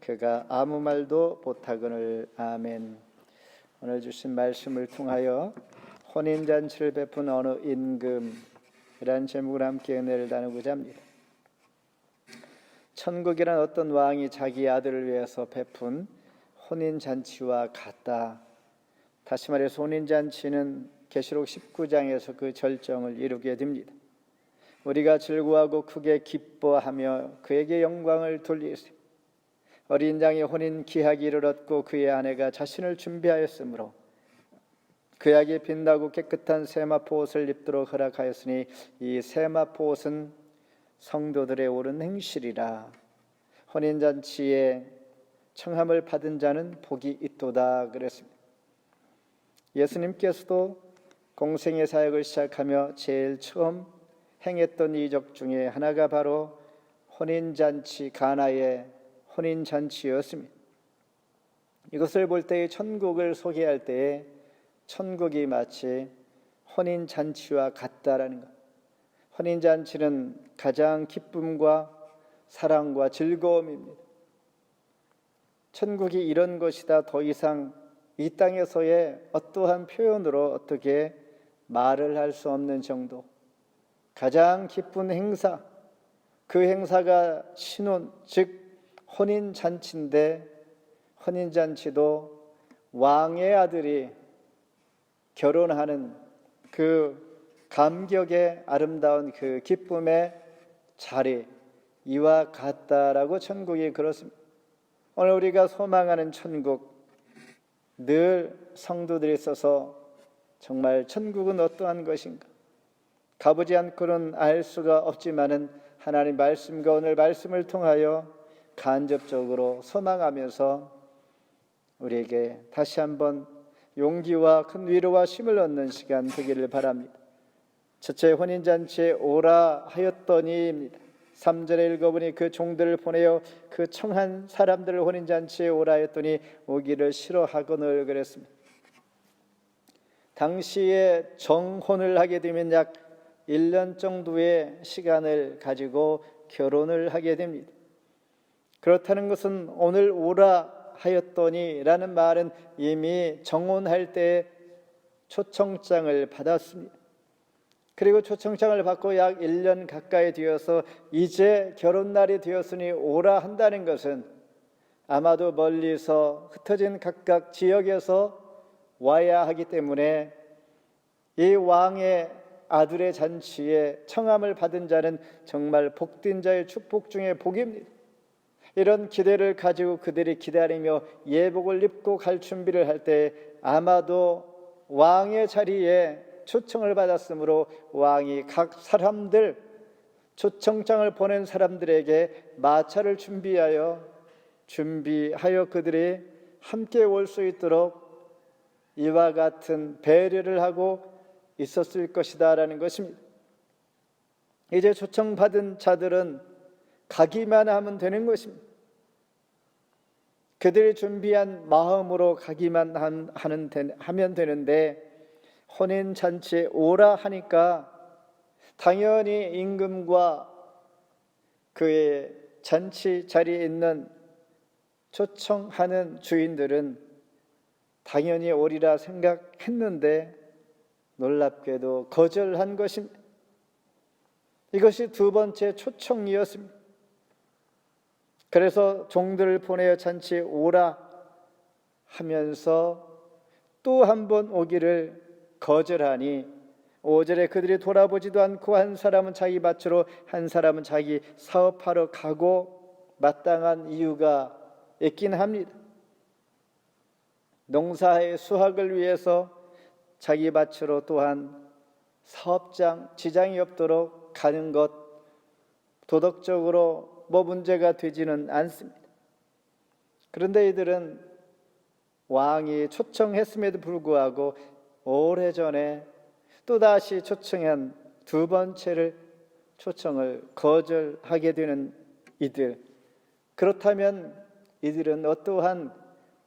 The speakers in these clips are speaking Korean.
그가 아무 말도 못하거늘. 아멘. 오늘 주신 말씀을 통하여 혼인잔치를 베푼 어느 임금이라는 제목으로 함께 은혜를 나누고자 합니다. 천국이란 어떤 왕이 자기 아들을 위해서 베푼 혼인잔치와 같다. 다시 말해서 혼인잔치는 계시록 19장에서 그 절정을 이루게 됩니다. 우리가 즐거워하고 크게 기뻐하며 그에게 영광을 돌리세. 어린 양이 혼인 기하기 이르렀고 그의 아내가 자신을 준비하였으므로 그에게 빛나고 깨끗한 세마포 옷을 입도록 허락하였으니 이 세마포 옷은 성도들의 옳은 행실이라. 혼인잔치에 청함을 받은 자는 복이 있도다 그랬습니다. 예수님께서도 공생의 사역을 시작하며 제일 처음 행했던 이적 중에 하나가 바로 혼인잔치, 가나의 혼인잔치였습니다. 이것을 볼 때에 천국을 소개할 때에 천국이 마치 혼인잔치와 같다라는 것. 혼인잔치는 가장 기쁨과 사랑과 즐거움입니다. 천국이 이런 것이다. 더 이상 이 땅에서의 어떠한 표현으로 어떻게 말을 할 수 없는 정도. 가장 기쁜 행사, 그 행사가 신혼, 즉 혼인잔치인데, 혼인잔치도 왕의 아들이 결혼하는 그 감격의 아름다운 그 기쁨의 자리, 이와 같다라고 천국이 그렇습니다. 오늘 우리가 소망하는 천국, 늘 성도들이 있어서 정말 천국은 어떠한 것인가? 가보지 않고는 알 수가 없지만은 하나님 말씀과 오늘 말씀을 통하여 간접적으로 소망하면서 우리에게 다시 한번 용기와 큰 위로와 힘을 얻는 시간 되기를 바랍니다. 첫째, 혼인잔치에 오라 하였더니입니다. 3절에 읽어보니 그 종들을 보내어 그 청한 사람들을 혼인잔치에 오라 하였더니 오기를 싫어하거늘 그랬습니다. 당시에 정혼을 하게 되면 약 1년 정도의 시간을 가지고 결혼을 하게 됩니다. 그렇다는 것은 오늘 오라 하였더니 라는 말은 이미 정혼할 때 초청장을 받았습니다. 그리고 초청장을 받고 약 1년 가까이 되어서 이제 결혼날이 되었으니 오라 한다는 것은 아마도 멀리서 흩어진 각각 지역에서 와야 하기 때문에 이 왕의 아들의 잔치에 청함을 받은 자는 정말 복된 자의 축복 중에 복입니다. 이런 기대를 가지고 그들이 기다리며 예복을 입고 갈 준비를 할 때 아마도 왕의 자리에 초청을 받았으므로 왕이 각 사람들, 초청장을 보낸 사람들에게 마차를 준비하여 그들이 함께 올 수 있도록 이와 같은 배려를 하고 있었을 것이다 라는 것입니다. 이제 초청받은 자들은 가기만 하면 되는 것입니다. 그들이 준비한 마음으로 가기만 하면 되는데 혼인잔치에 오라 하니까 당연히 임금과 그의 잔치 자리에 있는 초청하는 주인들은 당연히 오리라 생각했는데 놀랍게도 거절한 것입니다. 이것이 두 번째 초청이었습니다. 그래서 종들을 보내어 잔치에 오라 하면서 또 한 번 오기를 거절하니 5절에 그들이 돌아보지도 않고 한 사람은 자기 밭으로 한 사람은 자기 사업하러 가고 마땅한 이유가 있긴 합니다. 농사의 수확을 위해서 자기 밭으로 또한 사업장, 지장이 없도록 가는 것 도덕적으로 문제가 되지는 않습니다. 그런데 이들은 왕이 초청했음에도 불구하고 오래전에 또다시 초청한 두 번째를 초청을 거절하게 되는 이들. 그렇다면 이들은 어떠한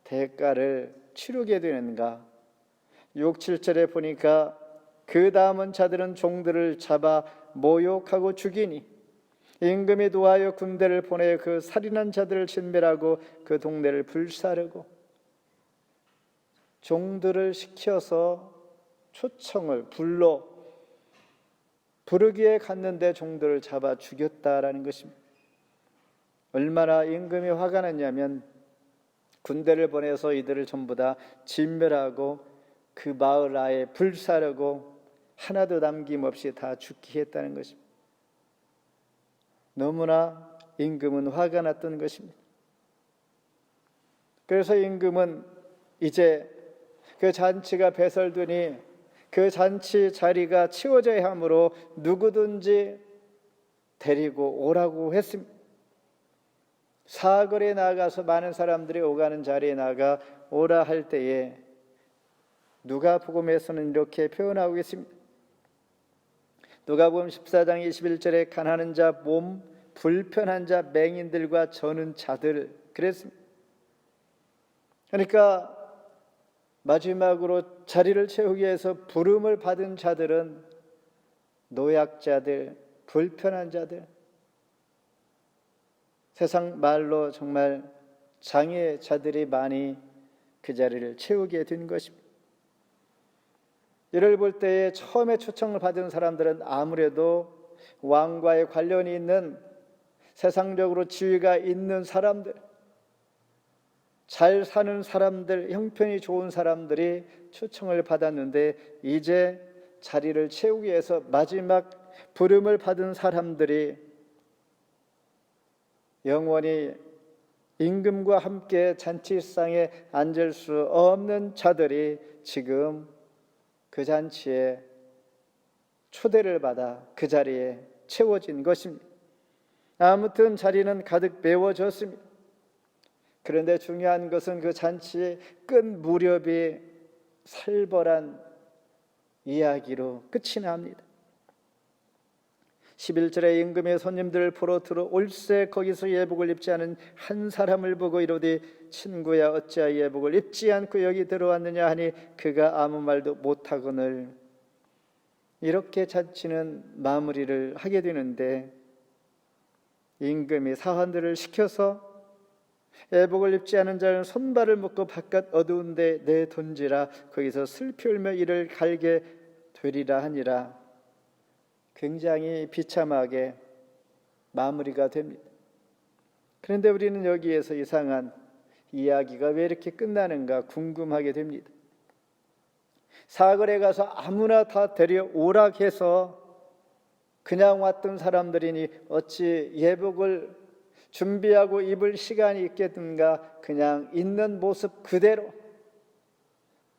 대가를 치르게 되는가? 6, 7절에 보니까 그 다음은 자들은 종들을 잡아 모욕하고 죽이니 임금이 노하여 군대를 보내 그 살인한 자들을 진멸하고 그 동네를 불사르고 종들을 시켜서 초청을 부르기에 갔는데 종들을 잡아 죽였다라는 것입니다. 얼마나 임금이 화가 났냐면 군대를 보내서 이들을 전부 다 진멸하고 그 마을 아예 불사르고 하나도 남김없이 다 죽게 했다는 것입니다. 너무나 임금은 화가 났던 것입니다. 그래서 임금은 이제 그 잔치가 배설되니 그 잔치 자리가 치워져야 하므로 누구든지 데리고 오라고 했습니다. 사거리에 나가서 많은 사람들이 오가는 자리에 나가 오라 할 때에 누가복음에서는 이렇게 표현하고 있습니다. 누가복음 14장 21절에 가난한 자, 몸 불편한 자, 맹인들과 저는 자들 그랬습니다. 그러니까 마지막으로 자리를 채우기 위해서 부름을 받은 자들은 노약자들, 불편한 자들, 세상 말로 정말 장애자들이 많이 그 자리를 채우게 된 것입니다. 이를 볼 때에 처음에 초청을 받은 사람들은 아무래도 왕과의 관련이 있는 세상적으로 지위가 있는 사람들, 잘 사는 사람들, 형편이 좋은 사람들이 초청을 받았는데 이제 자리를 채우기 위해서 마지막 부름을 받은 사람들이 영원히 임금과 함께 잔치상에 앉을 수 없는 자들이 지금 그 잔치에 초대를 받아 그 자리에 채워진 것입니다. 아무튼 자리는 가득 메워졌습니다. 그런데 중요한 것은 그 잔치의 끝 무렵이 살벌한 이야기로 끝이 납니다. 11절에 임금의 손님들을 보러 들어올세 거기서 예복을 입지 않은 한 사람을 보고 이르되 친구야 어찌하여 예복을 입지 않고 여기 들어왔느냐 하니 그가 아무 말도 못하거늘. 이렇게 잔치는 마무리를 하게 되는데 임금이 사환들을 시켜서 예복을 입지 않은 자는 손발을 묶고 바깥 어두운 데 내던지라 거기서 슬피 울며 이를 갈게 되리라 하니라. 굉장히 비참하게 마무리가 됩니다. 그런데 우리는 여기에서 이상한 이야기가 왜 이렇게 끝나는가 궁금하게 됩니다. 사거리에 가서 아무나 다 데려오라 해서 그냥 왔던 사람들이니 어찌 예복을 준비하고 입을 시간이 있겠는가. 그냥 있는 모습 그대로,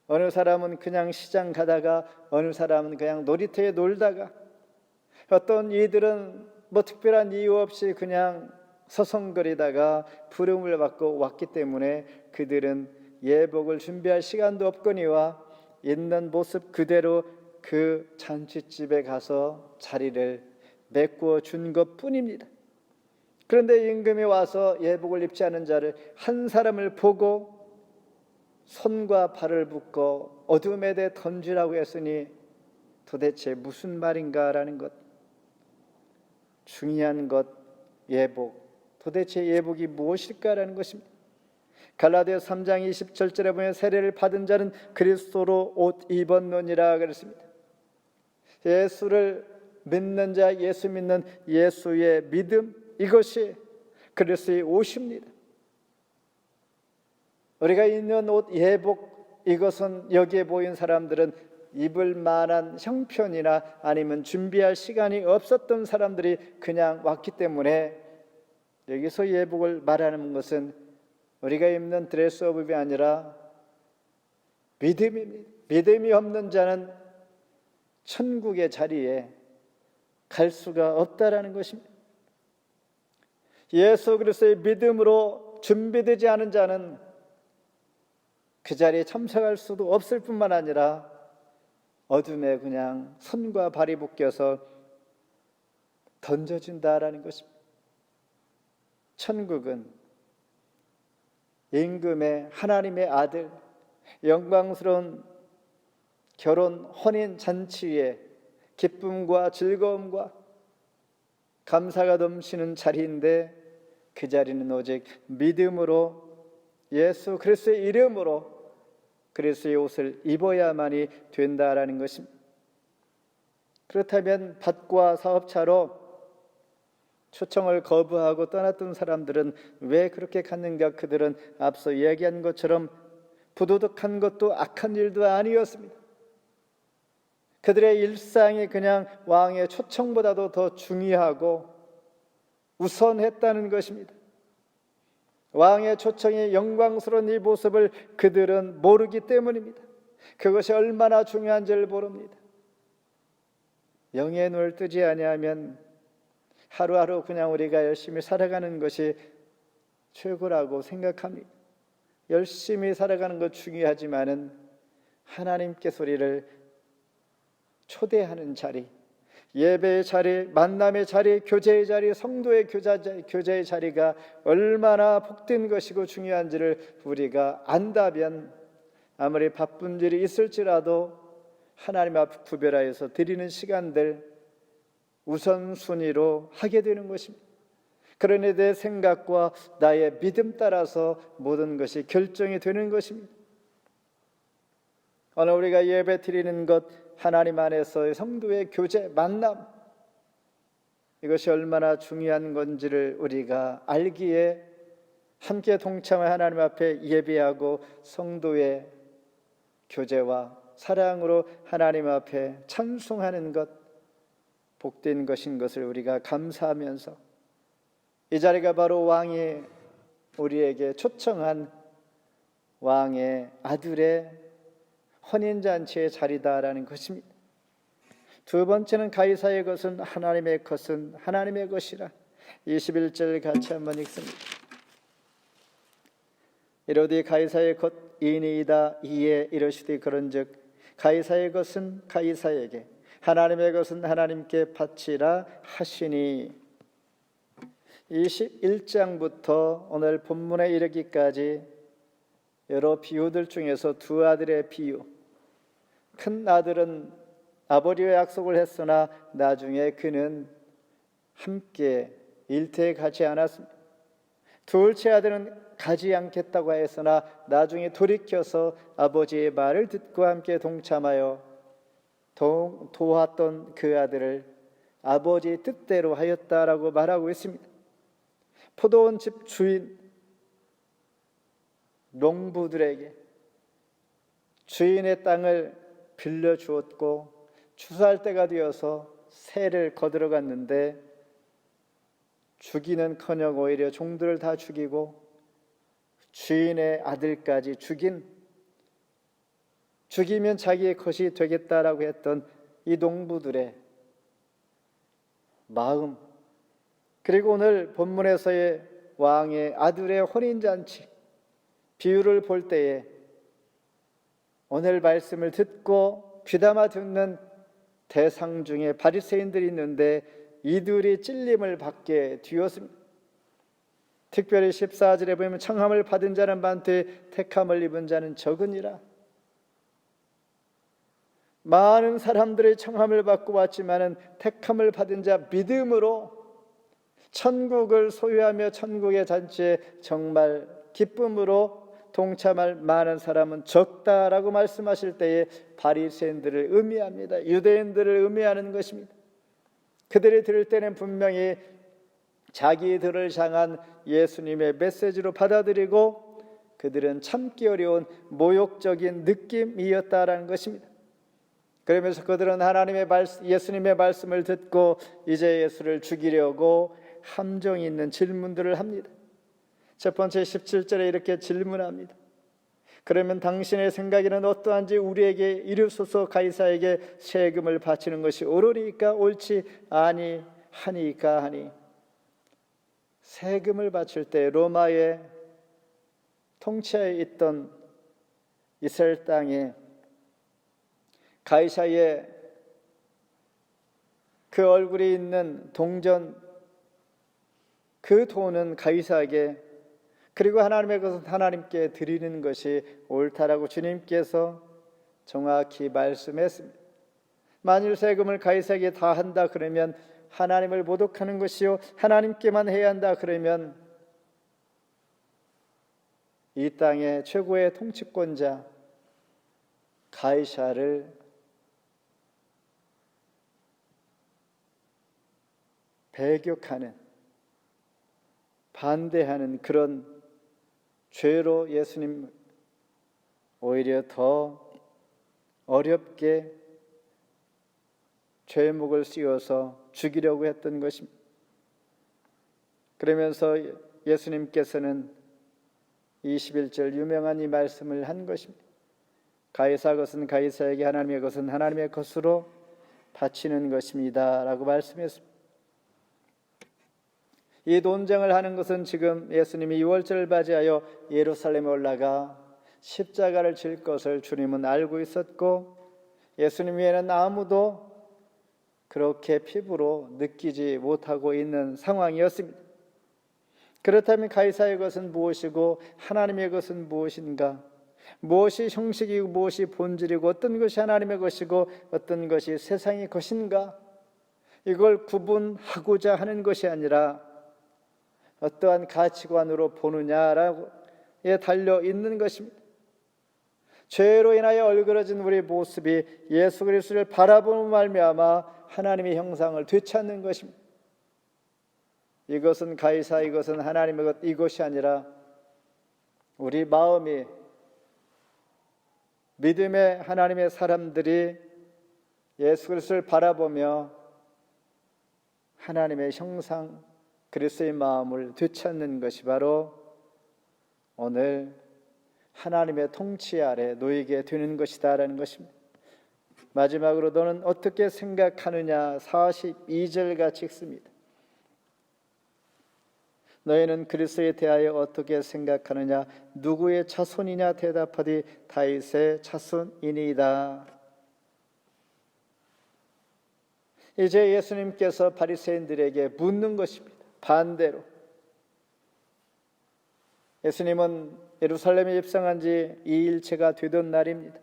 어느 사람은 그냥 시장 가다가 어느 사람은 그냥 놀이터에 놀다가 어떤 이들은 뭐 특별한 이유 없이 그냥 서성거리다가 부름을 받고 왔기 때문에 그들은 예복을 준비할 시간도 없거니와 있는 모습 그대로 그 잔치집에 가서 자리를 메꾸어 준 것뿐입니다. 그런데 임금이 와서 예복을 입지 않은 자를 한 사람을 보고 손과 발을 묶어 어둠에 대 던지라고 했으니 도대체 무슨 말인가라는 것, 중요한 것, 예복, 도대체 예복이 무엇일까라는 것입니다. 갈라디아서 3장 27절에 보면 세례를 받은 자는 그리스도로 옷 입었느니라 그랬습니다. 예수를 믿는 자, 예수 믿는 예수의 믿음, 이것이 그리스도의 옷입니다. 우리가 입는 옷, 예복, 이것은 여기에 보인 사람들은 입을 만한 형편이나 아니면 준비할 시간이 없었던 사람들이 그냥 왔기 때문에 여기서 예복을 말하는 것은 우리가 입는 드레스업이 아니라 믿음입니다. 믿음이 없는 자는 천국의 자리에 갈 수가 없다라는 것입니다. 예수 그리스도의 믿음으로 준비되지 않은 자는 그 자리에 참석할 수도 없을 뿐만 아니라 어둠에 그냥 손과 발이 묶여서 던져진다라는 것입니다. 천국은 임금의 하나님의 아들 영광스러운 결혼 혼인 잔치의 기쁨과 즐거움과 감사가 넘치는 자리인데 그 자리는 오직 믿음으로 예수 그리스도의 이름으로 그리스도의 옷을 입어야만이 된다라는 것입니다. 그렇다면 밭과 사업차로 초청을 거부하고 떠났던 사람들은 왜 그렇게 갔는가? 그들은 앞서 얘기한 것처럼 부도덕한 것도 악한 일도 아니었습니다. 그들의 일상이 그냥 왕의 초청보다도 더 중요하고 우선했다는 것입니다. 왕의 초청이 영광스러운 이 모습을 그들은 모르기 때문입니다. 그것이 얼마나 중요한지를 모릅니다. 영의 눈을 뜨지 아니하면 하루하루 그냥 우리가 열심히 살아가는 것이 최고라고 생각합니다. 열심히 살아가는 것 중요하지만은 하나님께서 우리를 초대하는 자리, 예배의 자리, 만남의 자리, 교제의 자리, 성도의 교제의 자리가 얼마나 복된 것이고 중요한지를 우리가 안다면 아무리 바쁜 일이 있을지라도 하나님 앞 구별하여서 드리는 시간들 우선순위로 하게 되는 것입니다. 그러니 내 생각과 나의 믿음 따라서 모든 것이 결정이 되는 것입니다. 오늘 우리가 예배 드리는 것, 하나님 안에서의 성도의 교제, 만남, 이것이 얼마나 중요한 건지를 우리가 알기에 함께 동참해 하나님 앞에 예배하고 성도의 교제와 사랑으로 하나님 앞에 찬송하는 것, 복된 것인 것을 우리가 감사하면서 이 자리가 바로 왕이 우리에게 초청한 왕의 아들의 혼인잔치의 자리다라는 것입니다. 두 번째는 가이사의 것은 하나님의 것은 하나님의 것이라. 21절 같이 한번 읽습니다. 이르되 가이사의 것 이니이다. 이에 이르시되 그런즉 가이사의 것은 가이사에게 하나님의 것은 하나님께 바치라 하시니. 21장부터 오늘 본문에 이르기까지 여러 비유들 중에서 두 아들의 비유. 큰 아들은 아버지와 약속을 했으나 나중에 그는 함께 일터에 가지 않았습니다. 둘째 아들은 가지 않겠다고 했으나 나중에 돌이켜서 아버지의 말을 듣고 함께 동참하여 도왔던 그 아들을 아버지의 뜻대로 하였다라고 말하고 있습니다. 포도원 집 주인 농부들에게 주인의 땅을 빌려주었고 추수할 때가 되어서 새를 거두러 갔는데 죽이는커녕 오히려 종들을 다 죽이고 주인의 아들까지 죽이면 자기의 것이 되겠다라고 했던 이 농부들의 마음, 그리고 오늘 본문에서의 왕의 아들의 혼인잔치 비유를 볼 때에 오늘 말씀을 듣고 귀담아 듣는 대상 중에 바리새인들이 있는데 이들이 찔림을 받게 되었습니다. 특별히 14절에 보면 청함을 받은 자는 많되 택함을 입은 자는 적으니라. 많은 사람들의 청함을 받고 왔지만은 택함을 받은 자, 믿음으로 천국을 소유하며 천국의 잔치에 정말 기쁨으로 동참할 많은 사람은 적다라고 말씀하실 때에 바리새인들을 의미합니다. 유대인들을 의미하는 것입니다. 그들이 들을 때는 분명히 자기들을 향한 예수님의 메시지로 받아들이고 그들은 참기 어려운 모욕적인 느낌이었다라는 것입니다. 그러면서 그들은 예수님의 말씀을 듣고 이제 예수를 죽이려고 함정이 있는 질문들을 합니다. 첫 번째 17절에 이렇게 질문합니다. 그러면 당신의 생각에는 어떠한지 우리에게 이르소서. 가이사에게 세금을 바치는 것이 옳으니까 옳지 아니하니까 하니. 세금을 바칠 때 로마의 통치하에 있던 이스라엘 땅에 가이사의 그 얼굴이 있는 동전, 그 돈은 가이사에게, 그리고 하나님의 것은 하나님께 드리는 것이 옳다라고 주님께서 정확히 말씀했습니다. 만일 세금을 가이사에게 다 한다 그러면 하나님을 모독하는 것이요 하나님께만 해야 한다 그러면 이 땅의 최고의 통치권자 가이사를 배격하는, 반대하는 그런 죄로 예수님 오히려 더 어렵게 죄목을 씌워서 죽이려고 했던 것입니다. 그러면서 예수님께서는 21절 유명한 이 말씀을 한 것입니다. 가이사 것은 가이사에게, 하나님의 것은 하나님의 것으로 바치는 것입니다 라고 말씀했습니다. 이 논쟁을 하는 것은 지금 예수님이 유월절을 맞이하여 예루살렘에 올라가 십자가를 질 것을 주님은 알고 있었고 예수님 외에는 아무도 그렇게 피부로 느끼지 못하고 있는 상황이었습니다. 그렇다면 가이사의 것은 무엇이고 하나님의 것은 무엇인가? 무엇이 형식이고 무엇이 본질이고 어떤 것이 하나님의 것이고 어떤 것이 세상의 것인가? 이걸 구분하고자 하는 것이 아니라 어떠한 가치관으로 보느냐라고에 달려 있는 것입니다. 죄로 인하여 얼그러진 우리의 모습이 예수 그리스도를 바라보는 말미암아 하나님의 형상을 되찾는 것입니다. 이것은 가이사, 이것은 하나님의 것, 이것이 아니라 우리 마음이 믿음의 하나님의 사람들이 예수 그리스도를 바라보며 하나님의 형상 그리스도의 마음을 되찾는 것이 바로 오늘 하나님의 통치 아래 놓이게 되는 것이다 라는 것입니다. 마지막으로 너는 어떻게 생각하느냐 42절 같이 읽습니다. 너희는 그리스도에 대하여 어떻게 생각하느냐? 누구의 자손이냐? 대답하되 다윗의 자손이니이다. 이제 예수님께서 바리새인들에게 묻는 것입니다. 반대로 예수님은 예루살렘에 입성한 지 2일째가 되던 날입니다.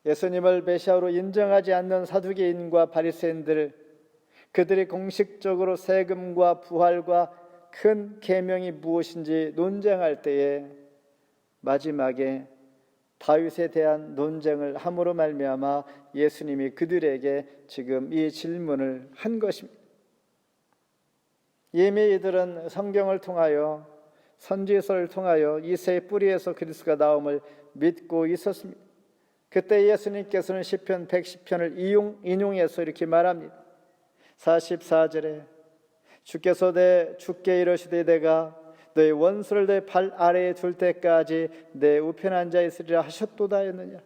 예수님을 메시아로 인정하지 않는 사두개인과 바리새인들, 그들이 공식적으로 세금과 부활과 큰 계명이 무엇인지 논쟁할 때에 마지막에 다윗에 대한 논쟁을 함으로 말미암아 예수님이 그들에게 지금 이 질문을 한 것입니다. 이미 이들은 성경을 통하여 선지서를 통하여 이새의 뿌리에서 그리스도가 나옴을 믿고 있었습니다. 그때 예수님께서는 시편 110편을 인용해서 이렇게 말합니다. 44절에 주께서 주께 이르시되 내가 너의 원수를 내 발 아래에 둘 때까지 내 우편에 앉아 있으리라 하셨도다 했느냐.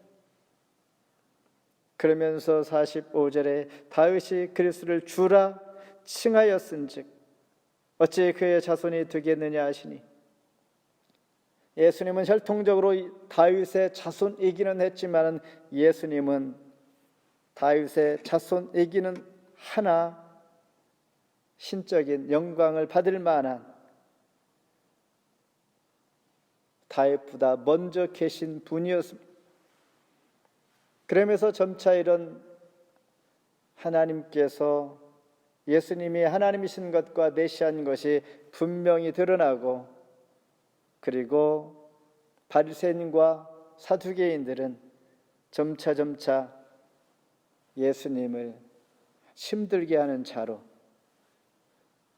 그러면서 45절에 다윗이 그리스도를 주라 칭하였은즉 어찌 그의 자손이 되겠느냐 하시니, 예수님은 혈통적으로 다윗의 자손이기는 했지만 예수님은 다윗의 자손이기는 하나 신적인 영광을 받을 만한 다윗보다 먼저 계신 분이었습니다. 그러면서 점차 이런 하나님께서 예수님이 하나님이신 것과 메시아인 것이 분명히 드러나고, 그리고 바리새인과 사두개인들은 점차 예수님을 힘들게 하는 자로,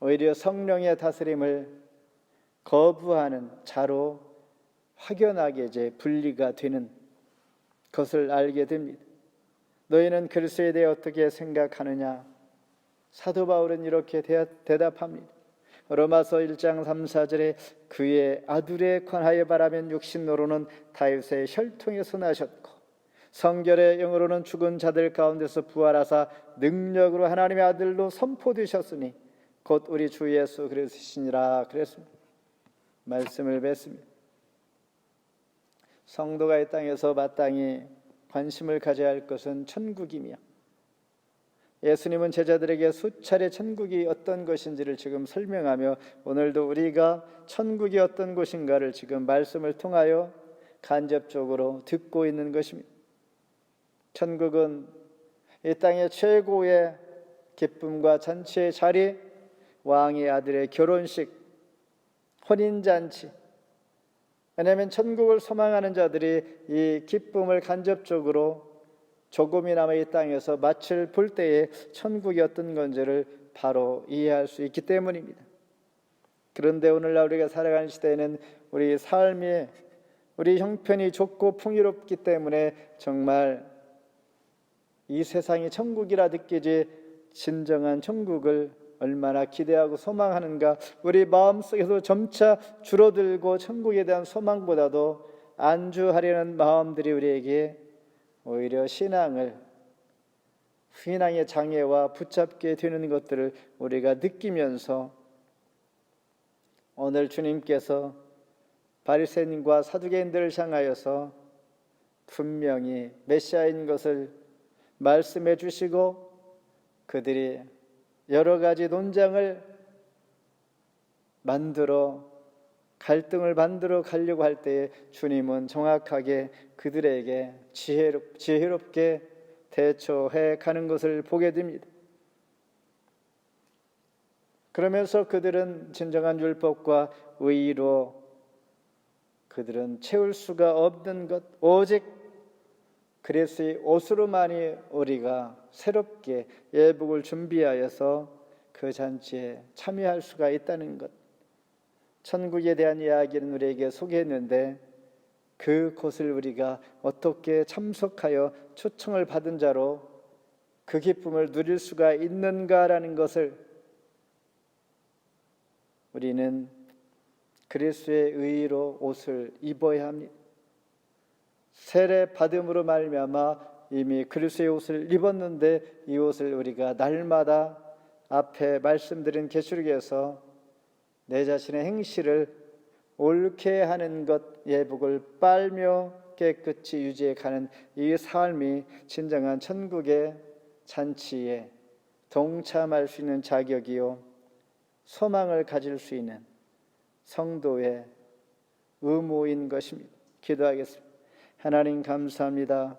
오히려 성령의 다스림을 거부하는 자로 확연하게 이제 분리가 되는 것을 알게 됩니다. 너희는 그리스도에 대해 어떻게 생각하느냐? 사도 바울은 이렇게 대답합니다. 로마서 1장 3, 4절에 그의 아들에 관하여 바라면 육신으로는 다윗의 혈통에서 나셨고 성결의 영으로는 죽은 자들 가운데서 부활하사 능력으로 하나님의 아들로 선포되셨으니 곧 우리 주 예수 그리스도시니라 그랬습니다. 말씀을 뵙습니다. 성도가 이 땅에서 마땅히 관심을 가져야 할 것은 천국이며, 예수님은 제자들에게 수차례 천국이 어떤 것인지를 지금 설명하며 오늘도 우리가 천국이 어떤 곳인가를 지금 말씀을 통하여 간접적으로 듣고 있는 것입니다. 천국은 이 땅의 최고의 기쁨과 잔치의 자리, 왕의 아들의 결혼식, 혼인잔치. 왜냐하면 천국을 소망하는 자들이 이 기쁨을 간접적으로 조금이나마 이 땅에서 맛을 볼 때에 천국이 어떤 건지를 바로 이해할 수 있기 때문입니다. 그런데 오늘날 우리가 살아가는 시대에는 우리 삶이, 우리 형편이 좋고 풍요롭기 때문에 정말 이 세상이 천국이라 느끼지 진정한 천국을 얼마나 기대하고 소망하는가. 우리 마음속에서 점차 줄어들고 천국에 대한 소망보다도 안주하려는 마음들이 우리에게 오히려 신앙의 장애와 붙잡게 되는 것들을 우리가 느끼면서 오늘 주님께서 바리새인과 사두개인들을 향하여서 분명히 메시아인 것을 말씀해 주시고 그들이 여러 가지 논쟁을 만들어 갈등을 만들어 가려고 할 때에 주님은 정확하게 그들에게 지혜롭게 대처해 가는 것을 보게 됩니다. 그러면서 그들은 진정한 율법과 의로 그들은 채울 수가 없는 것, 오직 그리스도의 옷으로만이 우리가 새롭게 예복을 준비하여서 그 잔치에 참여할 수가 있다는 것. 천국에 대한 이야기는 우리에게 소개했는데 그곳을 우리가 어떻게 참석하여 초청을 받은 자로 그 기쁨을 누릴 수가 있는가라는 것을 우리는 그리스도의 의로 옷을 입어야 합니다. 세례 받음으로 말미암아 이미 그리스도의 옷을 입었는데 이 옷을 우리가 날마다 앞에 말씀드린 계시록에서 내 자신의 행실을 옳게 하는 것, 예복을 빨며 깨끗이 유지해 가는 이 삶이 진정한 천국의 잔치에 동참할 수 있는 자격이요 소망을 가질 수 있는 성도의 의무인 것입니다. 기도하겠습니다. 하나님 감사합니다.